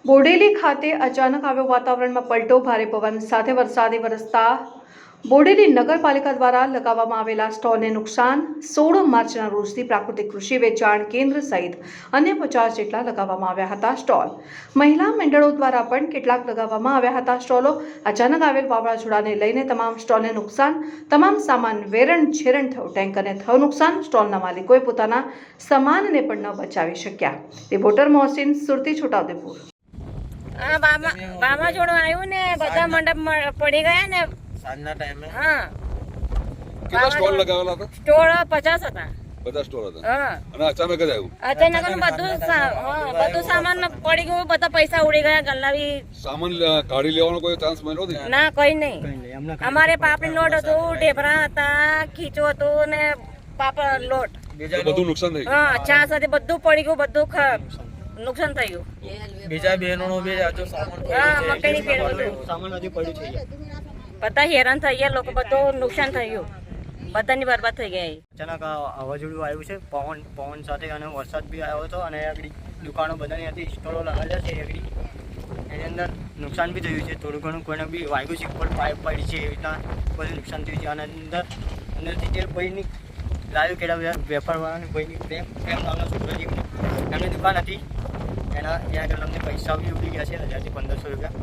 બોડેલી ખાતે અચાનક આવ્યો વાતાવરણમાં પલટો. ભારે પવન સાથે વરસાદી વરસતા બોડેલી નગરપાલિકા દ્વારા લગાવવામાં આવેલા સ્ટોલને નુકસાન. 16 માર્ચના રોજથી પ્રાકૃતિક કૃષિ વેચાણ કેન્દ્ર સહિત અન્ય 50 જેટલા લગાવવામાં આવ્યા હતા સ્ટોલ. મહિલા મંડળો દ્વારા પણ કેટલાક લગાવવામાં આવ્યા હતા સ્ટોલો. અચાનક આવેલ વાવાઝોડાને લઈને તમામ સ્ટોલને નુકસાન. તમામ સામાન વેરણ છેરણ થયો. ટેન્કરને થયું નુકસાન. સ્ટોલના માલિકોએ પોતાના સામાનને પણ ન બચાવી શક્યા. રિપોર્ટર મોહસિન સુરતી, છોટાઉદેપુર. વાવાઝોડું આવ્યું ને બધા મંડપ પડી ગયા ને સાંજના ટાઈમે. હા, કેટલા સ્ટોલ લગાવેલા હતા? સ્ટોલ 50 હતા. બધા સ્ટોલ હતા. હા, અને અચાનક જ આવ્યું. અચાનક બધું સામાન પડી ગયું. બધા પૈસા ઉડી ગયા. ગલ્લાવી સામાન કાઢી લેવાનો કોઈ ચાન્સ મળ્યો નથી? ના, કઈ નહીં. અમારે પાપડી લોટ હતું, ઢેબરા હતા, ખીચો હતું ને પાપડ લોટ. બધું નુકસાન થઈ ગયું. હા, ચા સાથે બધું પડી ગયું. બધું નુકસાન થઈ ગયું. બીજા બહેનો બી હજુ સામાન હા, મકાઈની પેડ બધું સામાન હજી પડ્યું છે. બધા હેરાન થઈ ગયા. લોકો બધું નુકસાન થઈ ગયું. બધાની બરબાદ થઈ ગઈ. અચાનક વાવાઝોડું આવ્યું છે, પવન સાથે, અને વરસાદ બી આવ્યો હતો, અને આગળ દુકાનો બધાની હતી, સ્ટોલો લાગેલા છે. આગળ એની અંદર નુકસાન બી થયું છે. થોડું ઘણું કોઈને બી વાગ્યું છે, પણ પાઇપ પડી છે, એવી રીતના બધું નુકસાન થયું છે. અને અંદરથી જે કોઈની લાવ્યું કેળા વેપારવાળાની કોઈની પ્રેમ નામનો છોકરો એમની દુકાન હતી. ત્યાં આગળ અમને પૈસા બી ઉડી ગયા છે, 1000 થી 1500 રૂપિયા.